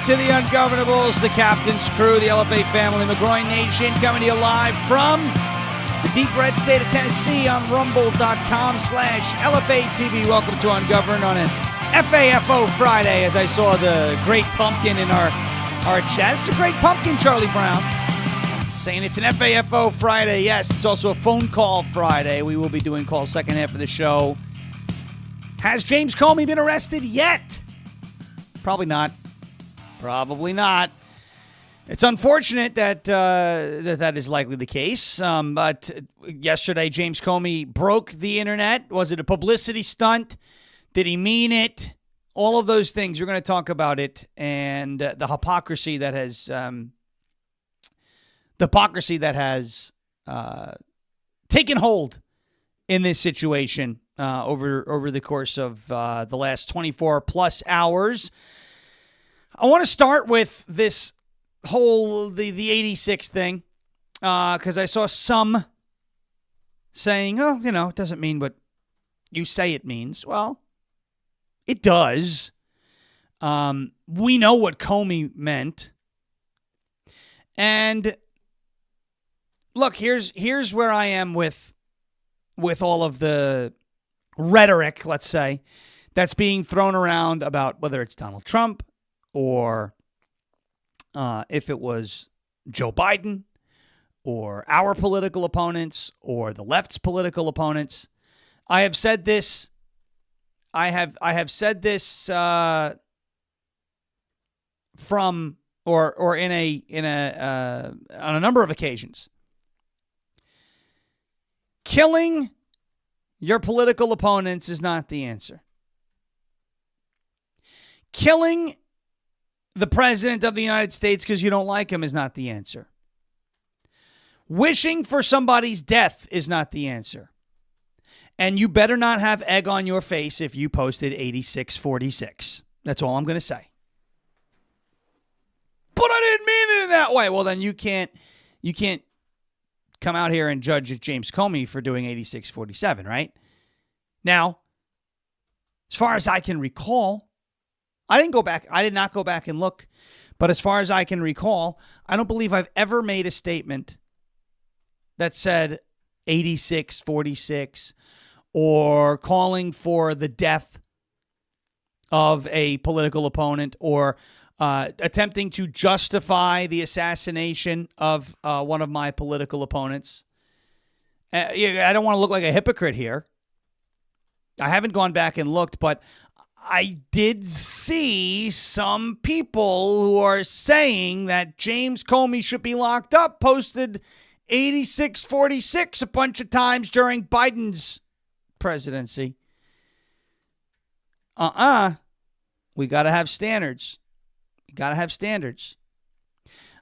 to the Ungovernables, the Captain's Crew, the LFA family, McGroin Nation, coming to you live from the deep red state of Tennessee on rumble.com/LFATV. Welcome to Ungoverned on an FAFO Friday, as I saw the great pumpkin in our chat. It's a great pumpkin, Charlie Brown, saying it's an FAFO Friday. Yes, it's also a phone call Friday. We will be doing calls second half of the show. Has James Comey been arrested yet? Probably not. Probably not. It's unfortunate that that is likely the case. But yesterday, James Comey broke the internet. Was it a publicity stunt? Did he mean it? All of those things. We're going to talk about it and the hypocrisy that has taken hold in this situation over the course of the last 24 plus hours. I want to start with this whole the 86 thing because I saw some saying, oh, it doesn't mean what you say it means. Well, it does. We know what Comey meant. And look, here's where I am with all of the rhetoric, let's say, that's being thrown around about whether it's Donald Trump or if it was Joe Biden or our political opponents or the left's political opponents. I have said this. I have said this from or in a on a number of occasions. Killing your political opponents is not the answer. Killing the president of the United States because you don't like him is not the answer. Wishing for somebody's death is not the answer. And you better not have egg on your face if you posted 8646. That's all I'm going to say. But I didn't mean it in that way. Well, then you can't come out here and judge James Comey for doing 8647, right? Now, as far as I can recall, I did not go back and look, but as far as I can recall, I don't believe I've ever made a statement that said 8646 or calling for the death of a political opponent or attempting to justify the assassination of one of my political opponents. I don't want to look like a hypocrite here. I haven't gone back and looked, but I did see some people who are saying that James Comey should be locked up, posted 8646 a bunch of times during Biden's presidency. We got to have standards. You got to have standards.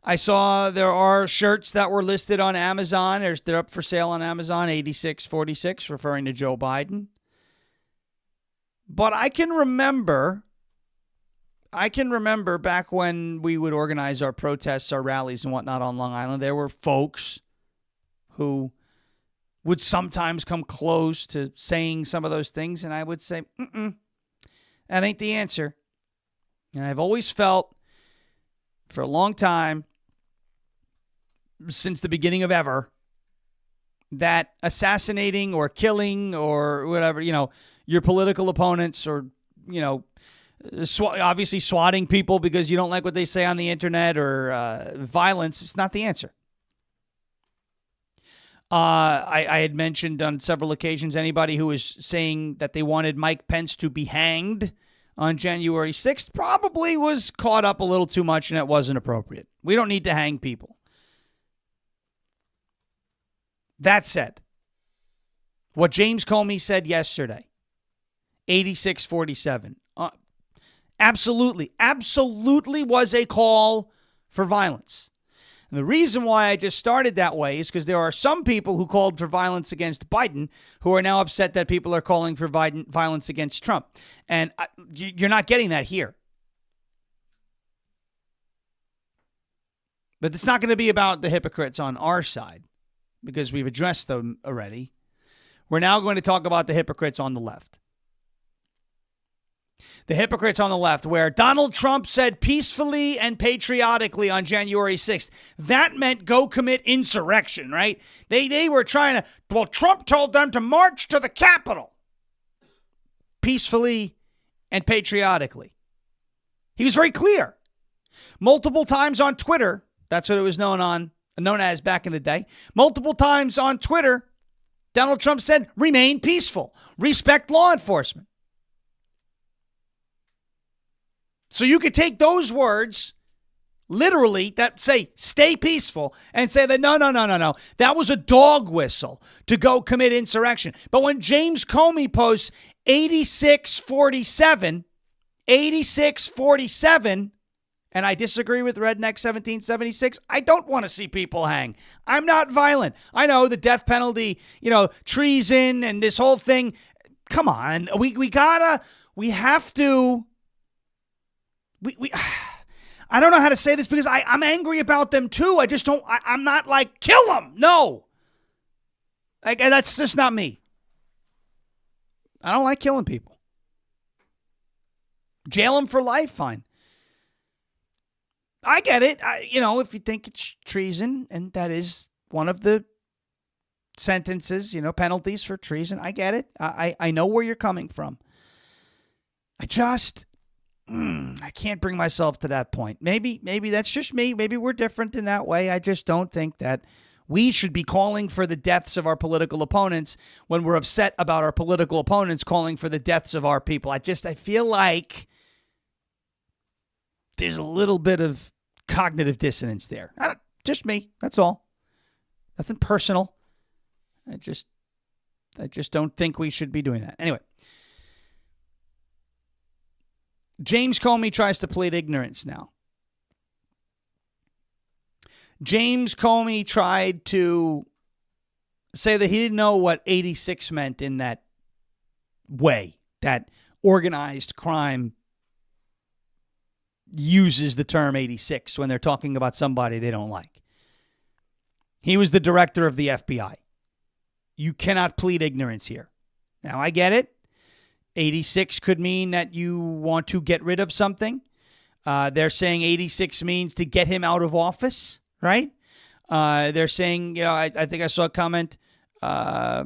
I saw there are shirts that were listed on Amazon. They're up for sale on Amazon, 8646, referring to Joe Biden. But I can remember back when we would organize our protests, our rallies and whatnot on Long Island, there were folks who would sometimes come close to saying some of those things. And I would say, that ain't the answer. And I've always felt for a long time, since the beginning of ever, that assassinating or killing or whatever, your political opponents or, obviously swatting people because you don't like what they say on the internet or violence, it's not the answer. I had mentioned on several occasions anybody who was saying that they wanted Mike Pence to be hanged on January 6th probably was caught up a little too much and it wasn't appropriate. We don't need to hang people. That said, what James Comey said yesterday, 8647, absolutely was a call for violence. And the reason why I just started that way is because there are some people who called for violence against Biden who are now upset that people are calling for violence against Trump. And you're not getting that here. But it's not going to be about the hypocrites on our side because we've addressed them already. We're now going to talk about the hypocrites on the left. The hypocrites on the left, where Donald Trump said peacefully and patriotically on January 6th. That meant go commit insurrection, right? They were trying to, well, Trump told them to march to the Capitol peacefully and patriotically. He was very clear. Multiple times on Twitter, that's what it was known as back in the day. Multiple times on Twitter, Donald Trump said, remain peaceful, respect law enforcement. So you could take those words literally that say stay peaceful and say that no. That was a dog whistle to go commit insurrection. But when James Comey posts 8647, and I disagree with Redneck 1776, I don't want to see people hang. I'm not violent. I know the death penalty, treason and this whole thing. Come on. We have to. I don't know how to say this because I'm angry about them too. I just don't, I'm not like, kill them. No. That's just not me. I don't like killing people. Jail them for life, fine. I get it. If you think it's treason, and that is one of the sentences, penalties for treason, I get it. I know where you're coming from. I can't bring myself to that point. Maybe that's just me. Maybe we're different in that way. I just don't think that we should be calling for the deaths of our political opponents when we're upset about our political opponents calling for the deaths of our people. I feel like there's a little bit of cognitive dissonance there. Just me. That's all. Nothing personal. I just don't think we should be doing that. Anyway. James Comey tries to plead ignorance now. James Comey tried to say that he didn't know what 86 meant in that way, that organized crime uses the term 86 when they're talking about somebody they don't like. He was the director of the FBI. You cannot plead ignorance here. Now, I get it. 86 could mean that you want to get rid of something. They're saying 86 means to get him out of office, right? They're saying, I think I saw a comment, I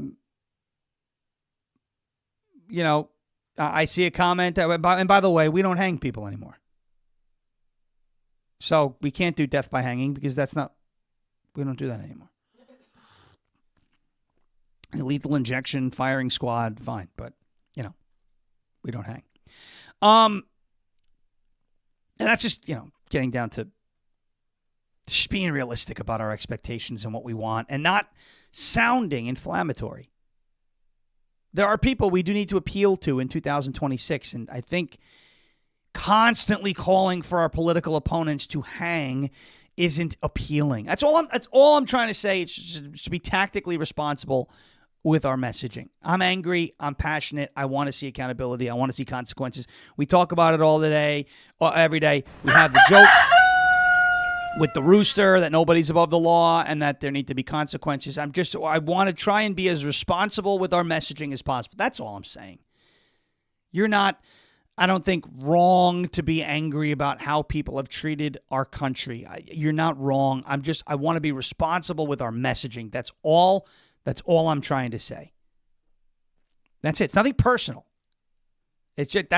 see a comment, and by the way, we don't hang people anymore. So we can't do death by hanging because we don't do that anymore. Lethal injection, firing squad, fine, but, we don't hang. And that's just, getting down to just being realistic about our expectations and what we want and not sounding inflammatory. There are people we do need to appeal to in 2026, and I think constantly calling for our political opponents to hang isn't appealing. That's all I'm trying to say. It's just to be tactically responsible with our messaging. I'm angry. I'm passionate. I want to see accountability. I want to see consequences. We talk about it all day, every day. We have the joke with the rooster that nobody's above the law and that there need to be consequences. I want to try and be as responsible with our messaging as possible. That's all I'm saying. You're not, I don't think, wrong to be angry about how people have treated our country. You're not wrong. I want to be responsible with our messaging. That's all I'm trying to say. That's it. It's nothing personal. It's just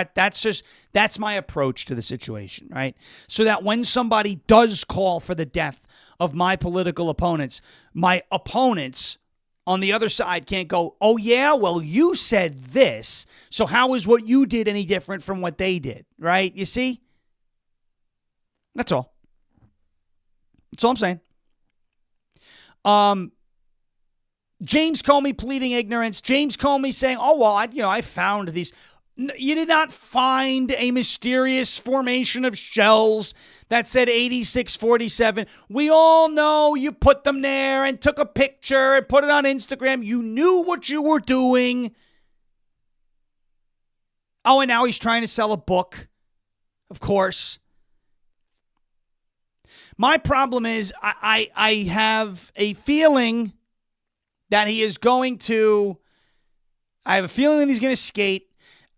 that's my approach to the situation, right? So that when somebody does call for the death of my political opponents, my opponents on the other side can't go, oh yeah, well you said this, so how is what you did any different from what they did, right? You see? That's all. That's all I'm saying. James Comey pleading ignorance. James Comey saying, oh, well, I found these. You did not find a mysterious formation of shells that said 8647. We all know you put them there and took a picture and put it on Instagram. You knew what you were doing. Oh, and now he's trying to sell a book. Of course. My problem is I have a feeling that he is going to, I have a feeling that he's going to skate.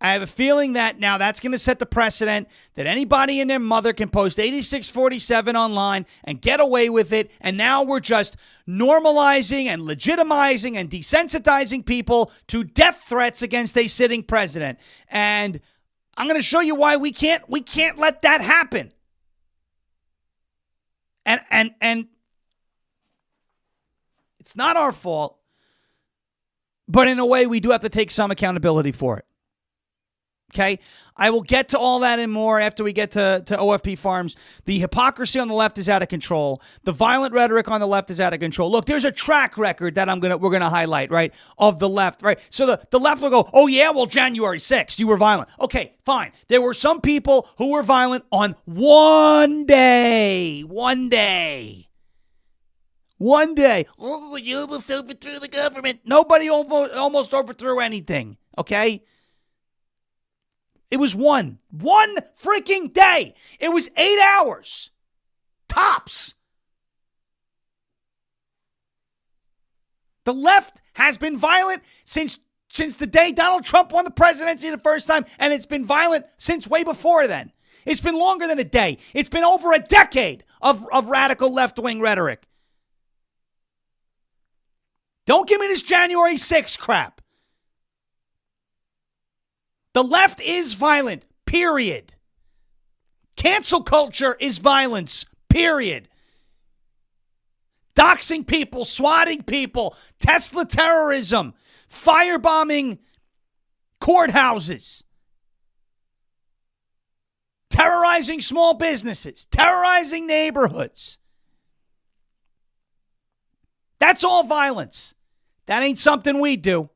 I have a feeling that now that's going to set the precedent that anybody and their mother can post 8647 online and get away with it. And now we're just normalizing and legitimizing and desensitizing people to death threats against a sitting president. And I'm going to show you why we can't let that happen. And it's not our fault, but in a way we do have to take some accountability for it. Okay, I will get to all that and more after we get to OFP Farms. The hypocrisy on the left is out of control. The violent rhetoric on the left is out of control. Look, there's a track record that we're gonna highlight, right, of the left, right? So the left will go, oh yeah, well, January 6th, you were violent. Okay, fine. There were some people who were violent on one day. One day. Oh, you almost overthrew the government. Nobody almost overthrew anything, okay? It was one freaking day. It was 8 hours. Tops. The left has been violent since the day Donald Trump won the presidency the first time, and it's been violent since way before then. It's been longer than a day. It's been over a decade of radical left-wing rhetoric. Don't give me this January 6th crap. The left is violent, period. Cancel culture is violence, period. Doxing people, swatting people, Tesla terrorism, firebombing courthouses, terrorizing small businesses, terrorizing neighborhoods. That's all violence. That ain't something we do.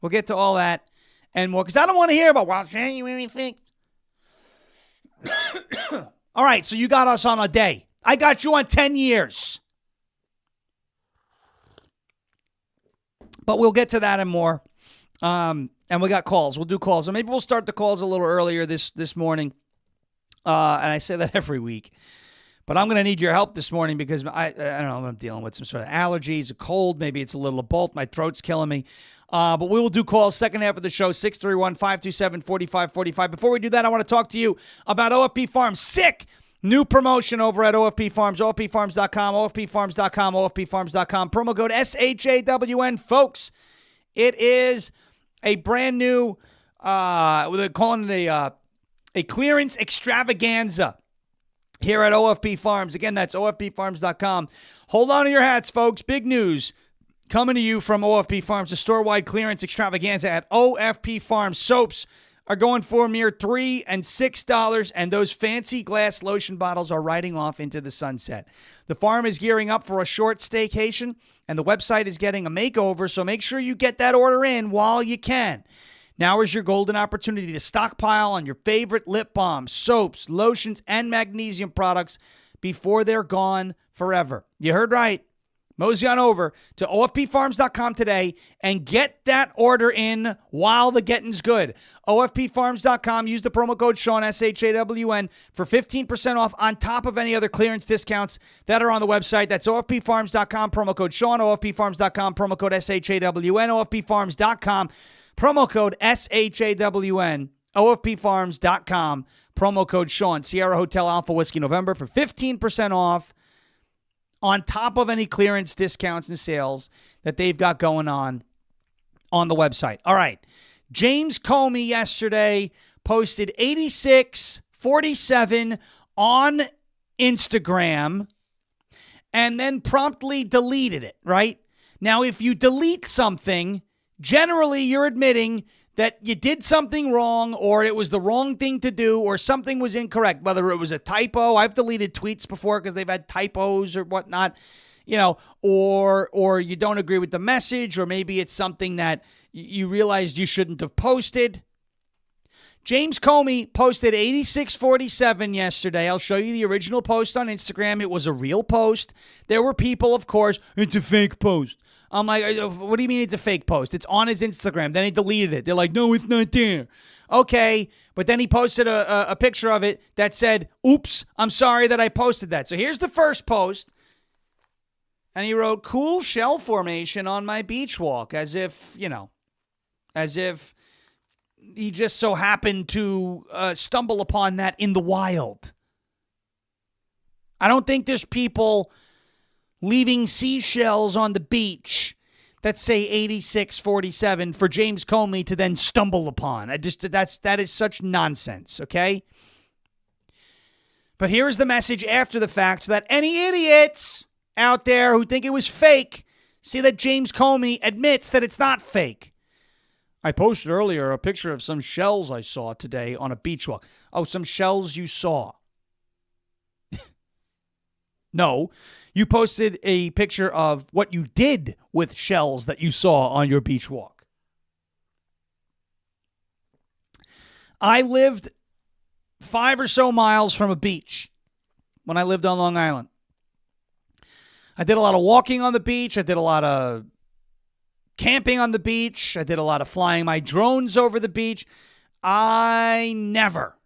We'll get to all that and more because I don't want to hear about, well, January 6th. All right, so you got us on a day. I got you on 10 years. But we'll get to that and more. And we got calls. We'll do calls. And maybe we'll start the calls a little earlier this morning. And I say that every week. But I'm going to need your help this morning because I don't know, I'm dealing with some sort of allergies, a cold. Maybe it's a little of both. My throat's killing me. But we will do calls second half of the show, 631-527-4545. Before we do that, I want to talk to you about OFP Farms. Sick new promotion over at OFP Farms, OFPFarms.com, OFPFarms.com, OFPFarms.com. Promo code SHAWN, folks. It is a brand new, they're calling it a clearance extravaganza here at OFP Farms. Again, that's OFPFarms.com. Hold on to your hats, folks. Big news coming to you from OFP Farms, a store-wide clearance extravaganza at OFP Farms. Soaps are going for a mere $3 and $6, and those fancy glass lotion bottles are riding off into the sunset. The farm is gearing up for a short staycation, and the website is getting a makeover, so make sure you get that order in while you can. Now is your golden opportunity to stockpile on your favorite lip balms, soaps, lotions, and magnesium products before they're gone forever. You heard right. Mosey on over to OFPFarms.com today and get that order in while the getting's good. OFPFarms.com. Use the promo code Sean, SHAWN, for 15% off on top of any other clearance discounts that are on the website. That's OFPFarms.com, promo code Sean, OFPFarms.com, promo code SHAWN, OFPFarms.com, promo code SHAWN, OFPFarms.com, promo code Sean, Sierra Hotel Alpha Whiskey November for 15% off on top of any clearance discounts and sales that they've got going on the website. All right. James Comey yesterday posted 8647 on Instagram and then promptly deleted it, right? Now, if you delete something, generally you're admitting that you did something wrong or it was the wrong thing to do or something was incorrect, whether it was a typo. I've deleted tweets before because they've had typos or whatnot, or you don't agree with the message, or maybe it's something that you realized you shouldn't have posted. James Comey posted 8647 yesterday. I'll show you the original post on Instagram. It was a real post. There were people, of course, it's a fake post. I'm like, what do you mean it's a fake post? It's on his Instagram. Then he deleted it. They're like, no, it's not there. Okay, but then he posted a picture of it that said, oops, I'm sorry that I posted that. So here's the first post. And he wrote, cool shell formation on my beach walk, as if, as if he just so happened to stumble upon that in the wild. I don't think there's people leaving seashells on the beach that say 8647 for James Comey to then stumble upon. That is such nonsense, okay? But here is the message after the fact so that any idiots out there who think it was fake see that James Comey admits that it's not fake. I posted earlier a picture of some shells I saw today on a beach walk. Oh, some shells you saw. No, you posted a picture of what you did with shells that you saw on your beach walk. I lived 5 or so miles from a beach when I lived on Long Island. I did a lot of walking on the beach. I did a lot of camping on the beach. I did a lot of flying my drones over the beach. I never,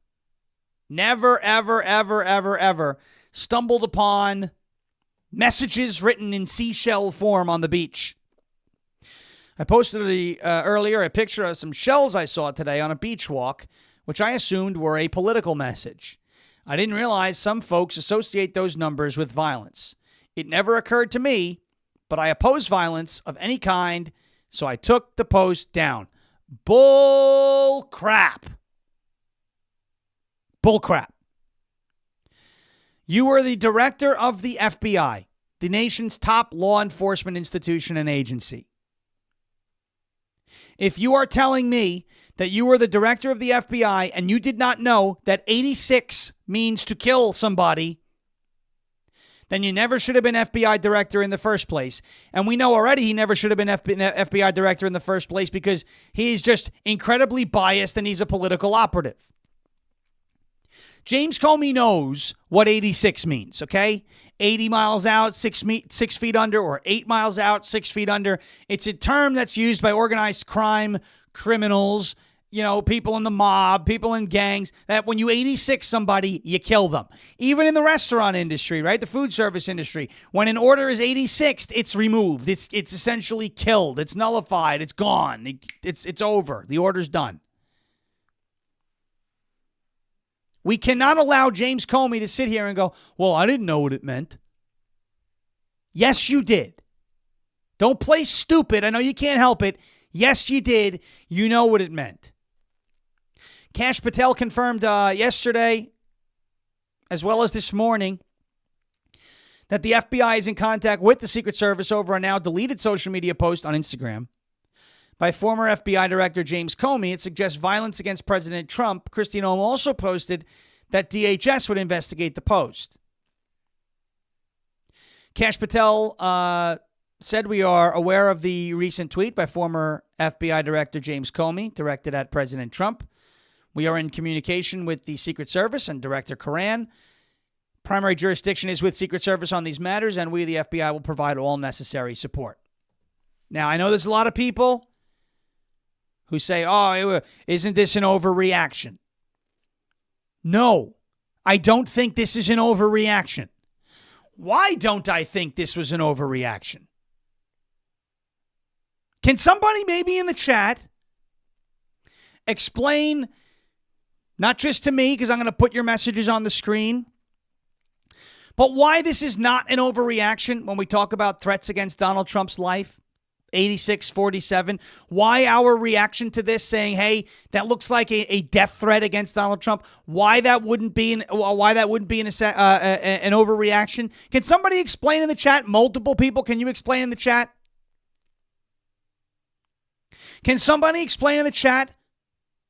ever stumbled upon messages written in seashell form on the beach. I posted earlier a picture of some shells I saw today on a beach walk, which I assumed were a political message. I didn't realize some folks associate those numbers with violence. It never occurred to me, but I oppose violence of any kind, so I took the post down. Bull crap. Bull crap. You were the director of the FBI, the nation's top law enforcement institution and agency. If you are telling me that you were the director of the FBI and you did not know that 86 means to kill somebody, then you never should have been FBI director in the first place. And we know already he never should have been FBI director in the first place because he's just incredibly biased and he's a political operative. James Comey knows what 86 means, okay? 80 miles out, 6 feet under, or 8 miles out, 6 feet under. It's a term that's used by organized crime criminals, people in the mob, people in gangs, that when you 86 somebody, you kill them. Even in the restaurant industry, right? The food service industry, when an order is 86th, it's removed. It's essentially killed. It's nullified. It's gone. It's over. The order's done. We cannot allow James Comey to sit here and go, well, I didn't know what it meant. Yes, you did. Don't play stupid. I know you can't help it. Yes, you did. You know what it meant. Kash Patel confirmed yesterday, as well as this morning, that the FBI is in contact with the Secret Service over a now deleted social media post on Instagram by former FBI Director James Comey. It suggests violence against President Trump. Christine Ohm also posted that DHS would investigate the post. Kash Patel said, we are aware of the recent tweet by former FBI Director James Comey directed at President Trump. We are in communication with the Secret Service and Director Karan. Primary jurisdiction is with Secret Service on these matters, and we, the FBI, will provide all necessary support. Now, I know there's a lot of people who say, oh, isn't this an overreaction? No, I don't think this is an overreaction. Why don't I think this was an overreaction? Can somebody maybe in the chat explain, not just to me, because I'm going to put your messages on the screen, but why this is not an overreaction when we talk about threats against Donald Trump's life? 8647. Why our reaction to this saying, hey, that looks like a death threat against Donald Trump? Why that wouldn't be an overreaction? Can somebody explain in the chat? Multiple people, can you explain in the chat? Can somebody explain in the chat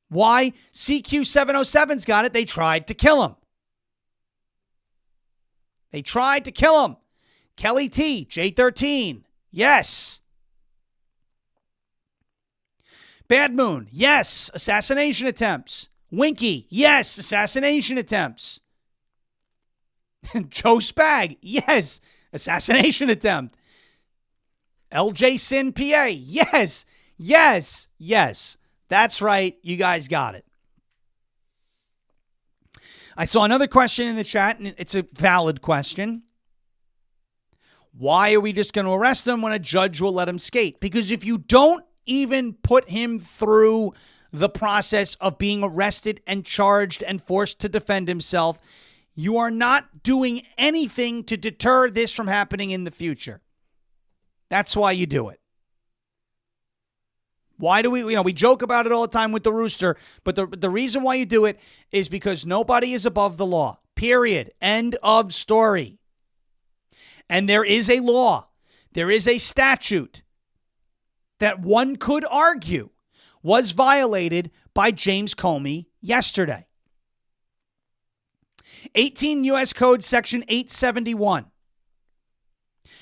why CQ707's got it? They tried to kill him. They tried to kill him. Kelly T, J13. Yes. Bad Moon, yes, assassination attempts. Winky, yes, assassination attempts. Joe Spag, yes, assassination attempt. LJ Sin PA, yes, yes, yes. That's right, you guys got it. I saw another question in the chat, and it's a valid question. Why are we just going to arrest him when a judge will let him skate? Because if you don't even put him through the process of being arrested and charged and forced to defend himself. You are not doing anything to deter this from happening in the future. That's why you do it. Why do we joke about it all the time with the rooster, but the reason why you do it is because nobody is above the law. Period. End of story. And there is a law. There is a statute that one could argue was violated by James Comey yesterday. 18 U.S. Code Section 871.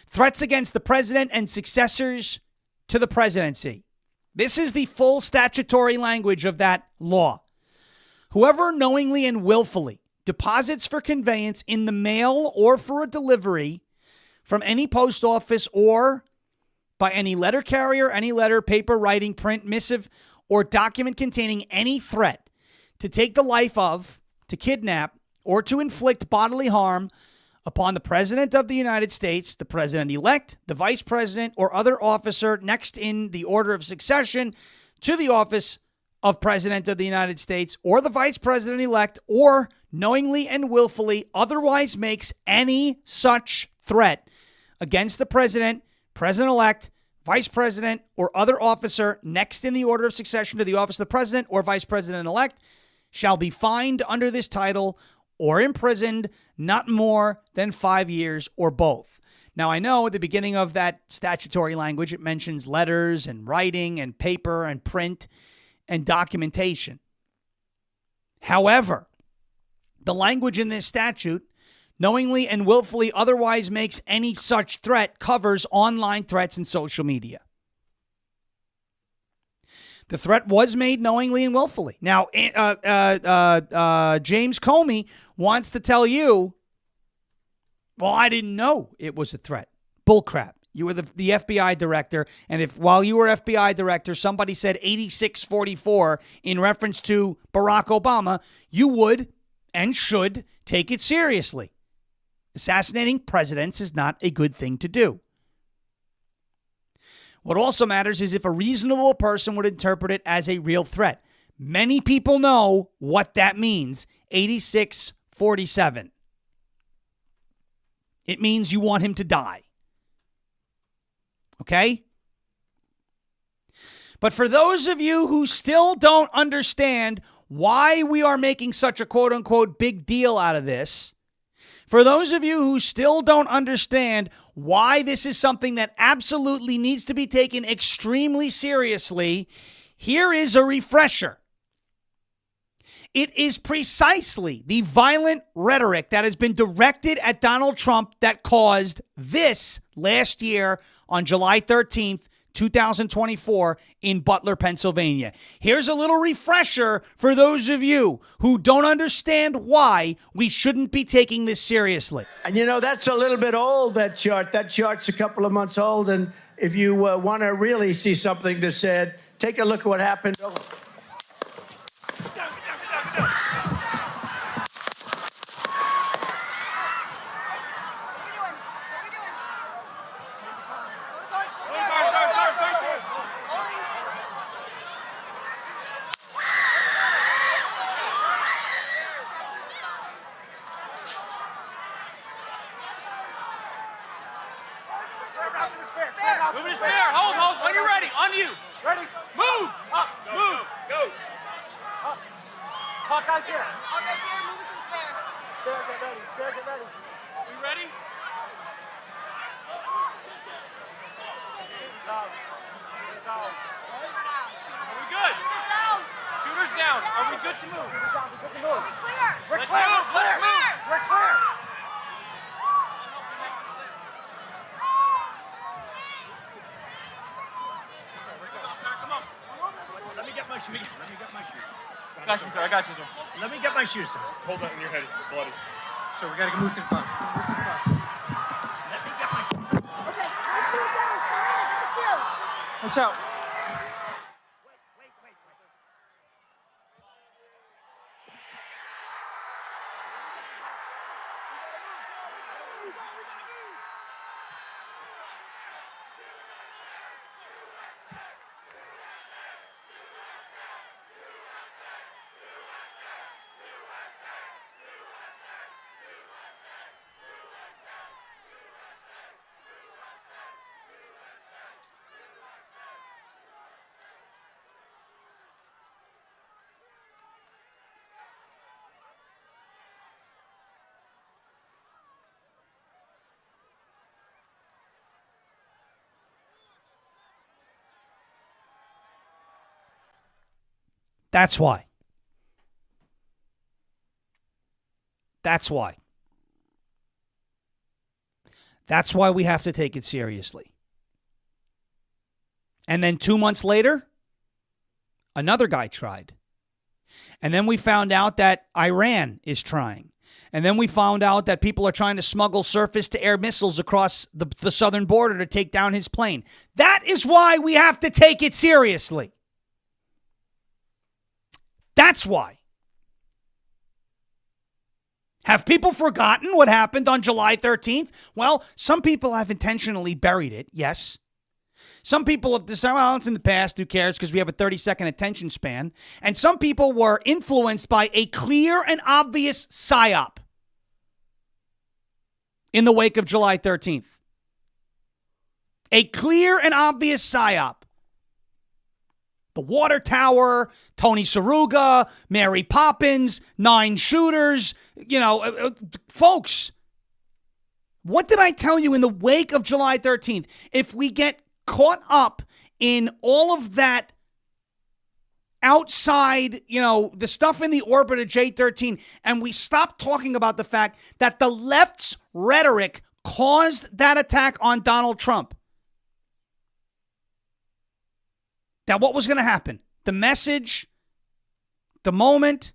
Threats against the president and successors to the presidency. This is the full statutory language of that law. Whoever knowingly and willfully deposits for conveyance in the mail or for a delivery from any post office or by any letter carrier, any letter, paper, writing, print, missive, or document containing any threat to take the life of, to kidnap, or to inflict bodily harm upon the President of the United States, the President-elect, the Vice President, or other officer next in the order of succession to the office of President of the United States, or the Vice President-elect, or knowingly and willfully otherwise makes any such threat against the President, President-elect, Vice President, or other officer next in the order of succession to the office of the President or Vice President-elect shall be fined under this title or imprisoned not more than 5 years or both. Now, I know at the beginning of that statutory language, it mentions letters and writing and paper and print and documentation. However, the language in this statute, knowingly and willfully otherwise makes any such threat, covers online threats and social media. The threat was made knowingly and willfully. Now, James Comey wants to tell you, well, I didn't know it was a threat. Bullcrap. You were the FBI director, and if while you were FBI director, somebody said 8644 in reference to Barack Obama, you would and should take it seriously. Assassinating presidents is not a good thing to do. What also matters is if a reasonable person would interpret it as a real threat. Many people know what that means. 8647. It means you want him to die. Okay? But for those of you who still don't understand why we are making such a quote-unquote big deal out of this, for those of you who still don't understand why this is something that absolutely needs to be taken extremely seriously, here is a refresher. It is precisely the violent rhetoric that has been directed at Donald Trump that caused this last year on July 13th, 2024 in Butler, Pennsylvania. Here's a little refresher for those of you who don't understand why we shouldn't be taking this seriously. And you know, that's a little bit old, that chart. That chart's a couple of months old. And if you want to really see something that said, take a look at what happened. Move it spare. Hold. When you're ready. On you. Ready? Move. Up. Move. Go. Up. Hawkeye's here. Hawkeye's here. Move it to the spare. Spare, get ready. Spare, get ready. We ready? Down. Down. Are we good? Shooters down. Shooters down. Are we good to move? Shooters down. We're good to move. Clear. We're Let's clear. move. We're clear. Let's move. We're clear. Come on. Let me get my shoes. Let me get my shoes. Got you, sir. I got you, sir. Let me get my shoes, sir. Hold that in your head. It's bloody. So we gotta move to the bus. Move to the bus. Let me get my shoes. Okay. My shoes down. My shoe. Watch out. Wait. That's why. That's why. That's why we have to take it seriously. And then 2 months later, another guy tried. And then we found out that Iran is trying. And then we found out that people are trying to smuggle surface-to-air missiles across the southern border to take down his plane. That is why we have to take it seriously. That's why. Have people forgotten what happened on July 13th? Well, some people have intentionally buried it, yes. Some people have decided, well, it's in the past, who cares, because we have a 30-second attention span. And some people were influenced by a clear and obvious psyop in the wake of July 13th. A clear and obvious psyop. The water tower, Tony Saruga, Mary Poppins, 9 shooters, folks. What did I tell you in the wake of July 13th? If we get caught up in all of that outside, the stuff in the orbit of J13, and we stop talking about the fact that the left's rhetoric caused that attack on Donald Trump. That what was going to happen? The message, the moment,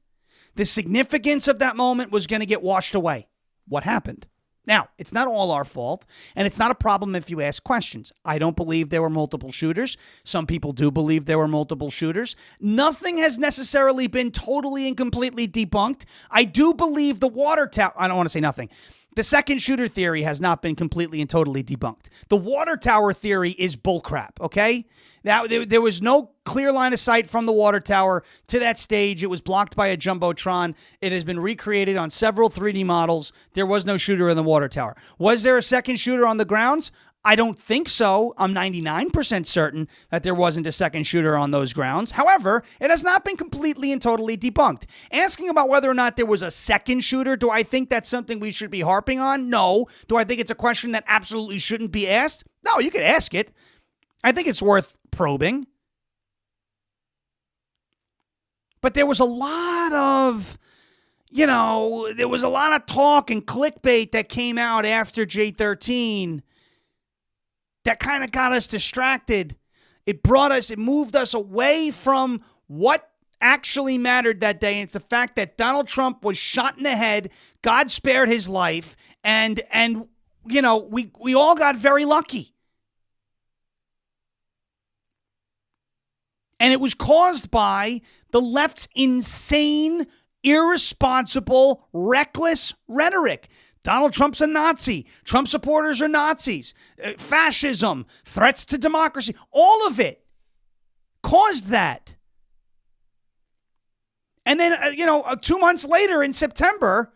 the significance of that moment was going to get washed away. What happened? Now, it's not all our fault, and it's not a problem if you ask questions. I don't believe there were multiple shooters. Some people do believe there were multiple shooters. Nothing has necessarily been totally and completely debunked. I do believe the water tower, I don't want to say nothing. The second shooter theory has not been completely and totally debunked. The water tower theory is bullcrap, okay? Now, there was no clear line of sight from the water tower to that stage. It was blocked by a jumbotron. It has been recreated on several 3D models. There was no shooter in the water tower. Was there a second shooter on the grounds? I don't think so. I'm 99% certain that there wasn't a second shooter on those grounds. However, it has not been completely and totally debunked. Asking about whether or not there was a second shooter, do I think that's something we should be harping on? No. Do I think it's a question that absolutely shouldn't be asked? No, you could ask it. I think it's worth probing. But there was a lot of, there was a lot of talk and clickbait that came out after J13 that kind of got us distracted. It moved us away from what actually mattered that day. And it's the fact that Donald Trump was shot in the head. God spared his life. And we all got very lucky. And it was caused by the left's insane, irresponsible, reckless rhetoric. Donald Trump's a Nazi. Trump supporters are Nazis. Fascism, threats to democracy, all of it caused that. And then, 2 months later in September,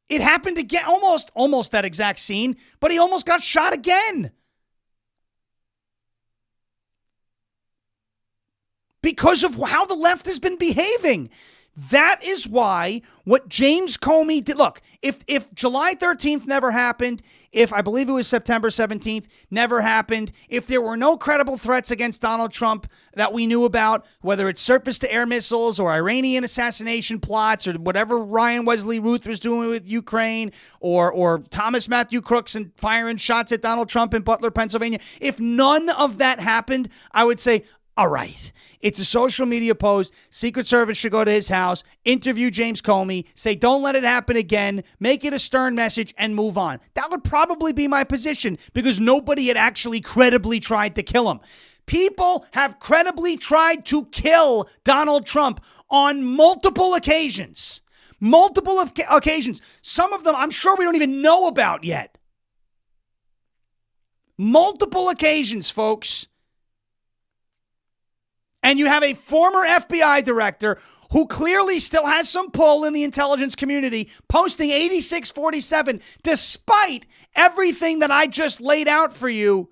it happened again, almost that exact scene, but he almost got shot again. Because of how the left has been behaving. That is why what James Comey did. Look, if July 13th never happened, if I believe it was September 17th never happened, if there were no credible threats against Donald Trump that we knew about, whether it's surface-to-air missiles or Iranian assassination plots or whatever Ryan Wesley Ruth was doing with Ukraine or Thomas Matthew Crooks and firing shots at Donald Trump in Butler, Pennsylvania, if none of that happened, I would say, all right, it's a social media post. Secret Service should go to his house, interview James Comey, say, don't let it happen again, make it a stern message, and move on. That would probably be my position because nobody had actually credibly tried to kill him. People have credibly tried to kill Donald Trump on multiple occasions. Multiple occasions. Some of them I'm sure we don't even know about yet. Multiple occasions, folks. And you have a former FBI director who clearly still has some pull in the intelligence community posting 8647 despite everything that I just laid out for you,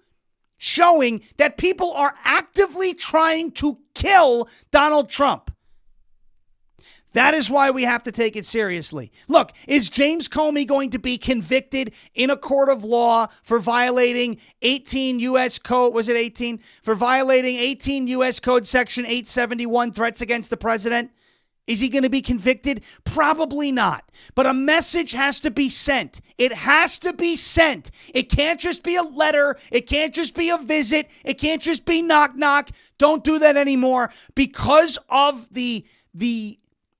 showing that people are actively trying to kill Donald Trump. That is why we have to take it seriously. Look, is James Comey going to be convicted in a court of law for violating 18 U.S. Code, was it 18? For violating 18 U.S. Code Section 871, threats against the president? Is he going to be convicted? Probably not. But a message has to be sent. It has to be sent. It can't just be a letter. It can't just be a visit. It can't just be knock knock. Don't do that anymore because of the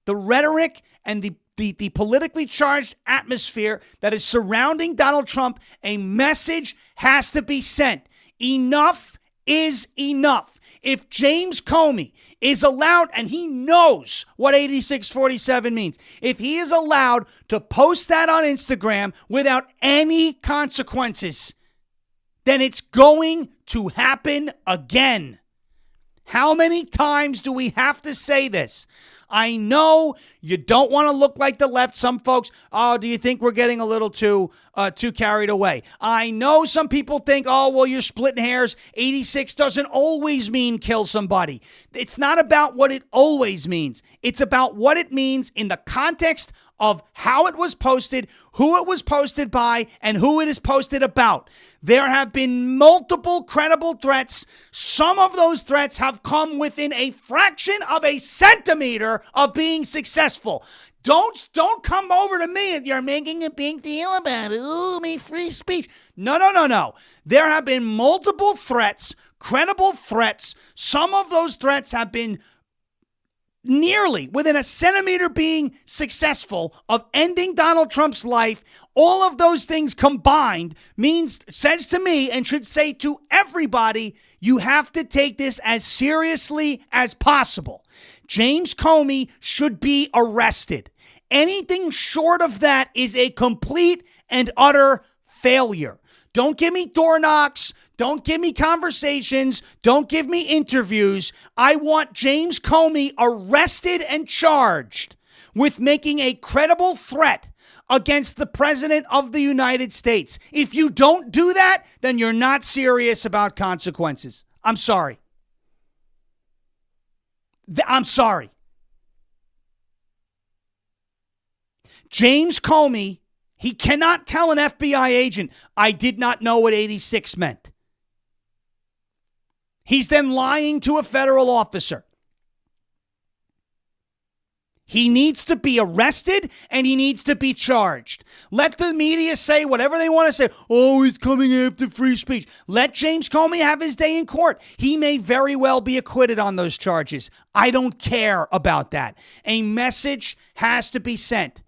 rhetoric and the politically charged atmosphere that is surrounding Donald Trump. A message has to be sent. Enough is enough. If James Comey is allowed, and he knows what 8647 means, if he is allowed to post that on Instagram without any consequences, then it's going to happen again. How many times do we have to say this? I know you don't want to look like the left. Some folks, oh, do you think we're getting a little too carried away? I know some people think, oh, well, you're splitting hairs. 86 doesn't always mean kill somebody. It's not about what it always means. It's about what it means in the context of how it was posted, who it was posted by, and who it is posted about. There have been multiple credible threats. Some of those threats have come within a fraction of a centimeter of being successful. Don't come over to me if you're making a big deal about it. Ooh, me free speech. No. There have been multiple threats, credible threats. Some of those threats have been nearly within a centimeter being successful of ending Donald Trump's life. All of those things combined says to me and should say to everybody, you have to take this as seriously as possible. James Comey should be arrested. Anything short of that is a complete and utter failure. Don't give me door knocks. Don't give me conversations. Don't give me interviews. I want James Comey arrested and charged with making a credible threat against the President of the United States. If you don't do that, then you're not serious about consequences. I'm sorry. I'm sorry. James Comey, he cannot tell an FBI agent, I did not know what 86 meant. He's then lying to a federal officer. He needs to be arrested and he needs to be charged. Let the media say whatever they want to say. Oh, he's coming after free speech. Let James Comey have his day in court. He may very well be acquitted on those charges. I don't care about that. A message has to be sent.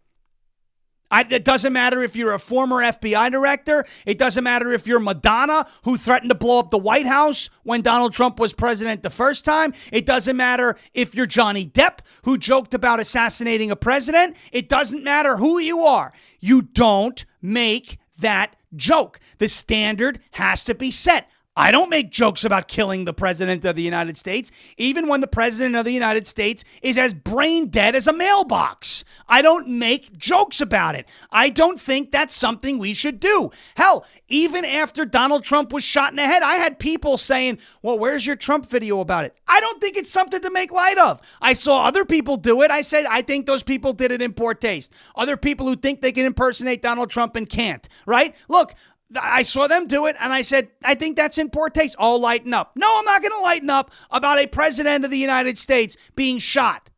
It doesn't matter if you're a former FBI director. It doesn't matter if you're Madonna, who threatened to blow up the White House when Donald Trump was president the first time. It doesn't matter if you're Johnny Depp, who joked about assassinating a president. It doesn't matter who you are. You don't make that joke. The standard has to be set. I don't make jokes about killing the president of the United States, even when the president of the United States is as brain dead as a mailbox. I don't make jokes about it. I don't think that's something we should do. Hell, even after Donald Trump was shot in the head, I had people saying, well, where's your Trump video about it? I don't think it's something to make light of. I saw other people do it. I said, I think those people did it in poor taste. Other people who think they can impersonate Donald Trump and can't, right? Look, I saw them do it, and I said, I think that's in poor taste. Oh, lighten up. No, I'm not going to lighten up about a president of the United States being shot.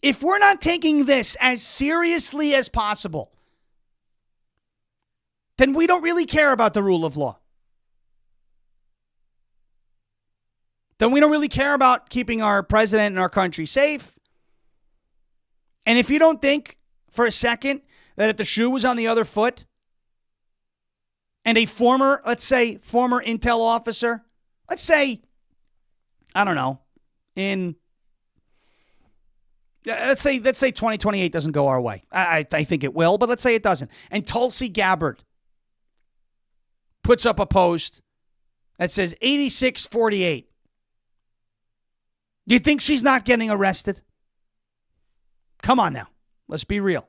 If we're not taking this as seriously as possible, then we don't really care about the rule of law. Then we don't really care about keeping our president and our country safe. And if you don't think for a second that if the shoe was on the other foot and a former, let's say, former intel officer, let's say, I don't know, let's say 2028 doesn't go our way. I think it will, but let's say it doesn't. And Tulsi Gabbard puts up a post that says 8648. Do you think she's not getting arrested? Come on now. Let's be real.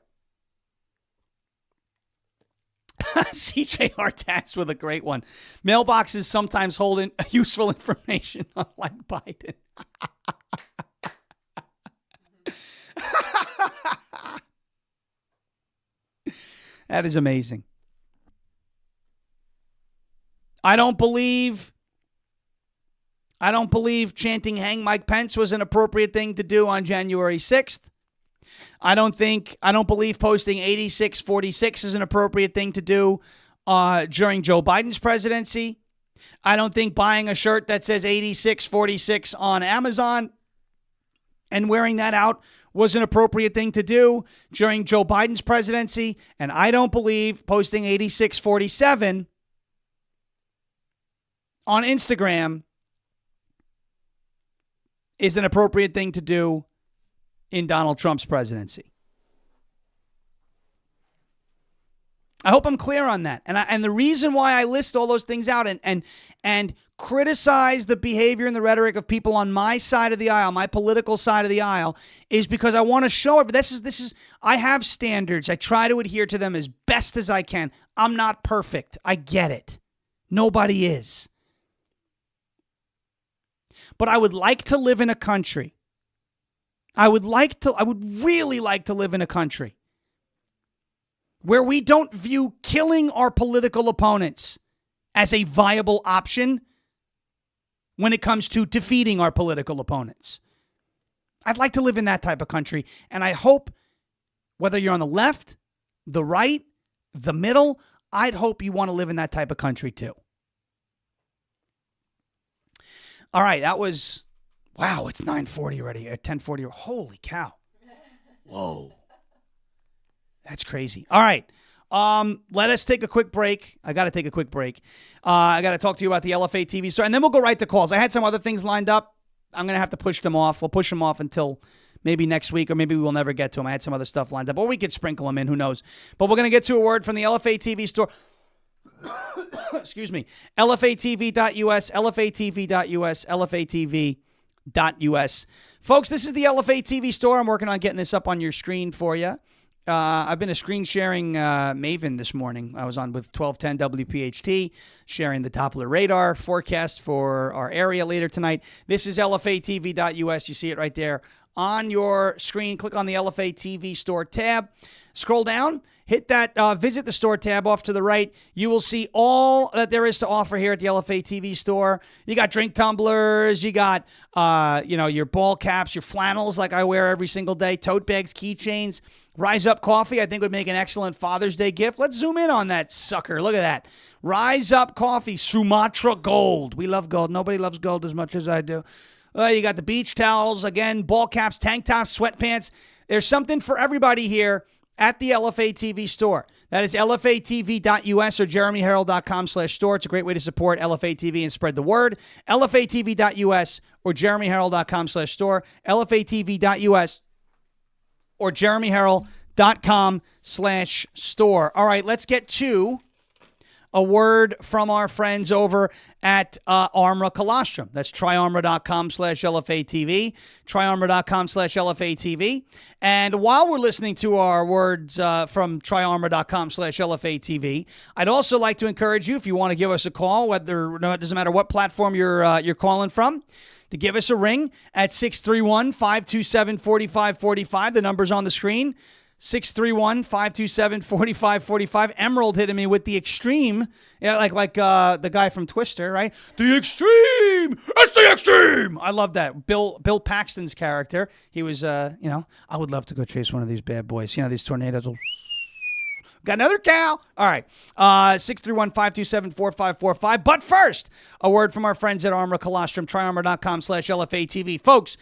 CJ Artax with a great one. Mailboxes sometimes hold useful information, unlike Biden. That is amazing. I don't believe chanting "Hang Mike Pence" was an appropriate thing to do on January 6th. I don't believe posting 8646 is an appropriate thing to do during Joe Biden's presidency. I don't think buying a shirt that says 8646 on Amazon and wearing that out was an appropriate thing to do during Joe Biden's presidency. And I don't believe posting 8647 on Instagram is an appropriate thing to do in Donald Trump's presidency. I hope I'm clear on that. And the reason why I list all those things out and criticize the behavior and the rhetoric of people on my side of the aisle, my political side of the aisle, is because I want to show it. This is I have standards. I try to adhere to them as best as I can. I'm not perfect. I get it. Nobody is. But I would like to live in a country. I would really like to live in a country where we don't view killing our political opponents as a viable option when it comes to defeating our political opponents. I'd like to live in that type of country, and I hope, whether you're on the left, the right, the middle, I'd hope you want to live in that type of country too. All right, that was, wow, it's 9:40 already, at 10:40. Holy cow. Whoa. That's crazy. All right. Let us take a quick break. I got to take a quick break. I got to talk to you about the LFA TV store, and then we'll go right to calls. I had some other things lined up. I'm going to have to push them off. We'll push them off until maybe next week, or maybe we'll never get to them. I had some other stuff lined up, or we could sprinkle them in. Who knows? But we're going to get to a word from the LFA TV store. Excuse me. LFATV.us, LFATV.us, LFATV.us. Folks, this is the LFA TV store. I'm working on getting this up on your screen for you. I've been a screen sharing maven this morning. I was on with 1210 WPHT, sharing the Doppler radar forecast for our area later tonight. This is LFATV.us. You see it right there on your screen. Click on the LFA TV store tab. Scroll down. Hit that visit the store tab off to the right. You will see all that there is to offer here at the LFA TV store. You got drink tumblers. You got, your ball caps, your flannels like I wear every single day, tote bags, keychains. Rise Up Coffee, I think, would make an excellent Father's Day gift. Let's zoom in on that sucker. Look at that. Rise Up Coffee, Sumatra Gold. We love gold. Nobody loves gold as much as I do. You got the beach towels, again, ball caps, tank tops, sweatpants. There's something for everybody here at the LFA TV store. That is LFATV.us or JeremyHerald.com/store. It's a great way to support LFA TV and spread the word. LFATV.us or JeremyHerald.com/store. LFATV.us or JeremyHerald.com/store. All right, let's get to a word from our friends over at Armra Colostrum. That's tryarmra.com/LFATV, tryarmra.com/LFATV. And while we're listening to our words from tryarmra.com/LFATV, I'd also like to encourage you, if you want to give us a call, it doesn't matter what platform you're calling from, to give us a ring at 631-527-4545. The number's on the screen. 631-527-4545. Emerald hitting me with the extreme, like the guy from Twister, right? The extreme! It's the extreme! I love that. Bill Paxton's character. He was, I would love to go chase one of these bad boys. These tornadoes will... Got another cow. All right. 631-527-4545. But first, a word from our friends at Armra Colostrum, tryarmra.com/LFATV. Folks,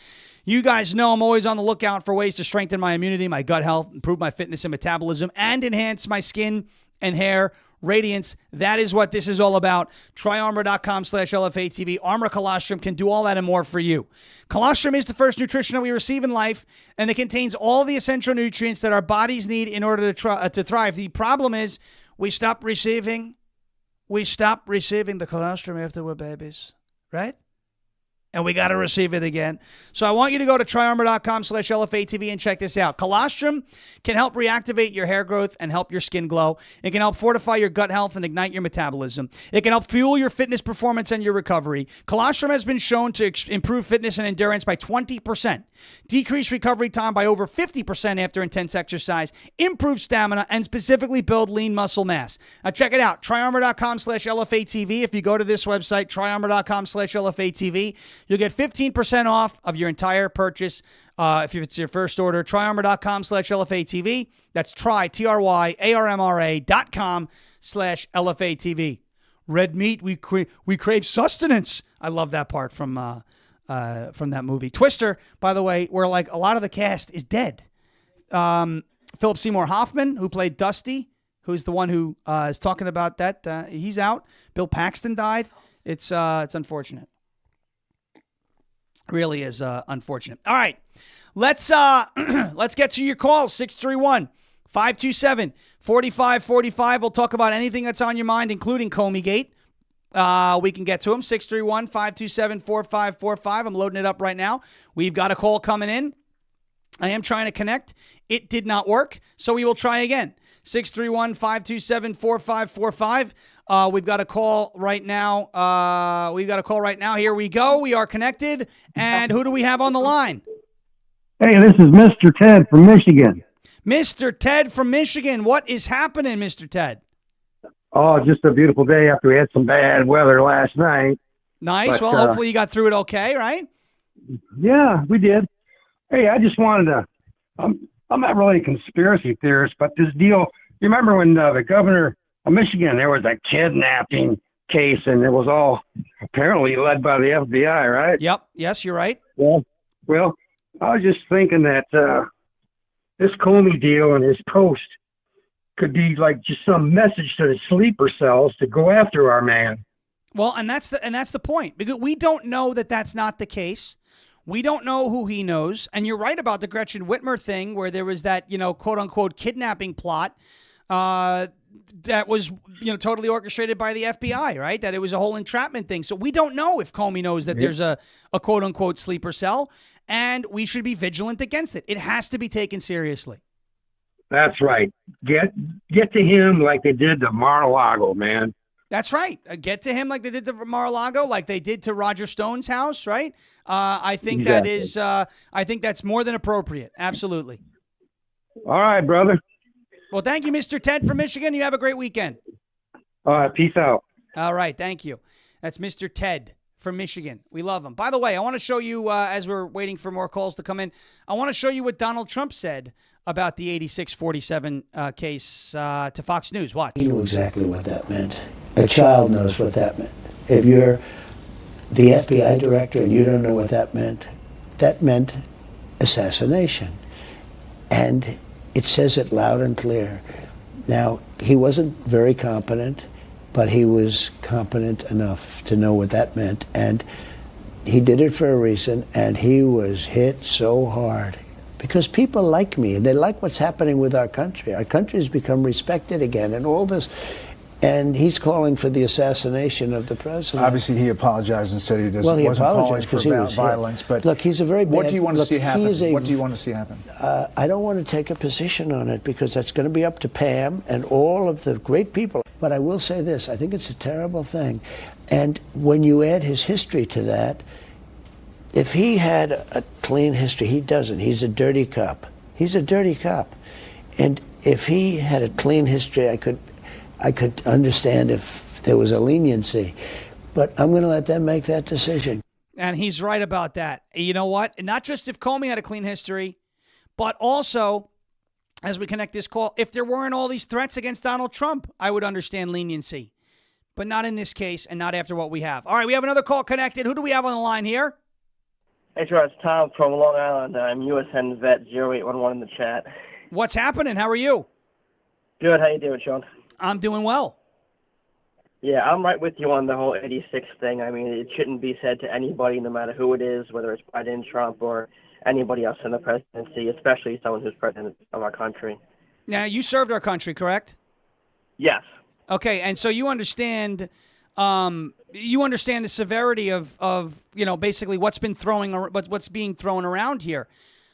you guys know I'm always on the lookout for ways to strengthen my immunity, my gut health, improve my fitness and metabolism, and enhance my skin and hair radiance. That is what this is all about. Tryarmra.com/LFATV. Armra Colostrum can do all that and more for you. Colostrum is the first nutrition that we receive in life, and it contains all the essential nutrients that our bodies need in order to thrive. The problem is we stop receiving the colostrum after we're babies, right? and we got to receive it again. So I want you to go to tryarmor.com/LFATV and check this out. Colostrum can help reactivate your hair growth and help your skin glow. It can help fortify your gut health and ignite your metabolism. It can help fuel your fitness performance and your recovery. Colostrum has been shown to improve fitness and endurance by 20%, decrease recovery time by over 50% after intense exercise, improve stamina, and specifically build lean muscle mass. Now check it out, tryarmor.com/LFATV. If you go to this website, tryarmor.com/LFATV, you'll get 15% off of your entire purchase if it's your first order. Tryarmor.com/LFATV. That's tryarmor.com/LFATV. Red meat, we crave sustenance. I love that part from that movie. Twister, by the way, where like a lot of the cast is dead. Philip Seymour Hoffman, who played Dusty, who's the one who is talking about that, he's out. Bill Paxton died. It's unfortunate. Really is unfortunate. All right, let's get to your calls. 631-527-4545. We'll talk about anything that's on your mind, including Comey Gate. We can get to them. 631-527-4545. I'm loading it up right now. We've got a call coming in. I am trying to connect. It did not work, so we will try again. 631-527-4545. We've got a call right now. Here we go. We are connected. And who do we have on the line? Hey, this is Mr. Ted from Michigan. Mr. Ted from Michigan. What is happening, Mr. Ted? Oh, just a beautiful day after we had some bad weather last night. Nice. Well, hopefully you got through it okay, right? Yeah, we did. Hey, I just wanted to, I'm not really a conspiracy theorist, but this deal, you remember when the governor of Michigan, there was a kidnapping case, and it was all apparently led by the FBI, right? Yep. Yes, you're right. Well, I was just thinking that this Comey deal and his post could be like just some message to the sleeper cells to go after our man. Well, and that's the point, because we don't know that that's not the case. We don't know who he knows. And you're right about the Gretchen Whitmer thing, where there was that, quote unquote kidnapping plot that was, totally orchestrated by the FBI, right? That it was a whole entrapment thing. So we don't know if Comey knows that there's a quote unquote sleeper cell, and we should be vigilant against it. It has to be taken seriously. That's right. Get to him like they did to Mar-a-Lago, man. That's right. Get to him like they did to Mar-a-Lago, like they did to Roger Stone's house, right? I think Exactly. that is. I think that's more than appropriate. Absolutely. All right, brother. Well, thank you, Mr. Ted from Michigan. You have a great weekend. All right, peace out. All right, thank you. That's Mr. Ted from Michigan. We love him. By the way, I want to show you, as we're waiting for more calls to come in, I want to show you what Donald Trump said about the 8647 case to Fox News. Watch. He knew exactly what that meant. A child knows what that meant. If you're the FBI director and you don't know what that meant assassination. And it says it loud and clear. Now, he wasn't very competent, but he was competent enough to know what that meant. And he did it for a reason, and he was hit so hard. Because people like me, and they like what's happening with our country. Our country has become respected again, and all this. And he's calling for the assassination of the president. Obviously, he apologized and said he doesn't. Well, he wasn't calling apologized for because he was violence. hit. But look, he's a very bad. What do you want to see happen? What do you want to see happen? I don't want to take a position on it because that's going to be up to Pam and all of the great people. But I will say this: I think it's a terrible thing, and when you add his history to that. If he had a clean history, he doesn't. He's a dirty cop. He's a dirty cop. And if he had a clean history, I could understand if there was a leniency. But I'm going to let them make that decision. And he's right about that. You know what? And not just if Comey had a clean history, but also, as we connect this call, if there weren't all these threats against Donald Trump, I would understand leniency. But not in this case and not after what we have. All right, we have another call connected. Who do we have on the line here? Hey, George, it's Tom from Long Island. I'm USN Vet 0811 in the chat. What's happening? How are you? Good. How you doing, Sean? I'm doing well. Yeah, I'm right with you on the whole 86 thing. I mean, it shouldn't be said to anybody, no matter who it is, whether it's Biden, Trump, or anybody else in the presidency, especially someone who's president of our country. Now, you served our country, correct? Yes. Okay, and so you understand you understand the severity of basically what's being thrown around here.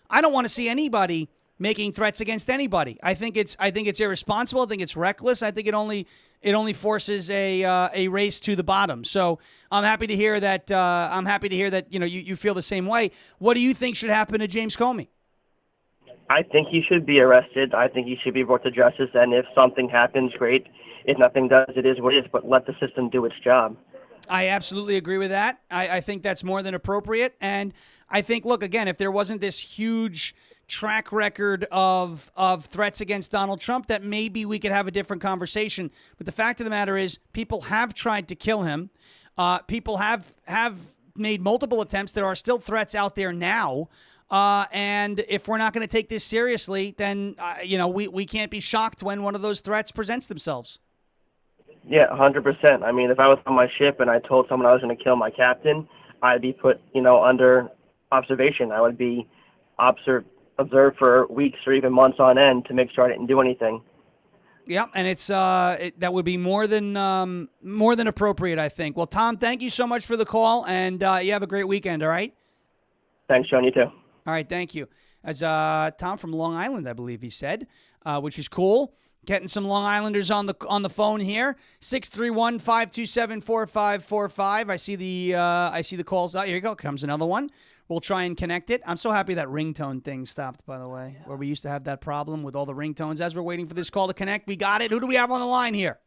I don't want to see anybody making threats against anybody. I think it's irresponsible. I think it's reckless. I think it only forces a race to the bottom. So I'm happy to hear that. You feel the same way. What do you think should happen to James Comey? I think he should be arrested. I think he should be brought to justice. And if something happens, great. If nothing does, it is what it is. But let the system do its job. I absolutely agree with that. I think that's more than appropriate. And I think, look, again, if there wasn't this huge track record of threats against Donald Trump, that maybe we could have a different conversation. But the fact of the matter is, people have tried to kill him. People have made multiple attempts. There are still threats out there now. And if we're not going to take this seriously, then, we can't be shocked when one of those threats presents themselves. Yeah, 100%. I mean, if I was on my ship and I told someone I was going to kill my captain, I'd be put, under observation. I would be observed for weeks or even months on end to make sure I didn't do anything. Yeah, and it's that would be more than appropriate, I think. Well, Tom, thank you so much for the call, and you have a great weekend. All right. Thanks, Sean. You too. All right, thank you. As Tom from Long Island, I believe he said, which is cool. Getting some Long Islanders on the phone here. 631-527-4545. I see the calls out. Here you go. Comes another one. We'll try and connect it. I'm so happy that ringtone thing stopped, by the way, where we used to have that problem with all the ringtones. As we're waiting for this call to connect, we got it. Who do we have on the line here?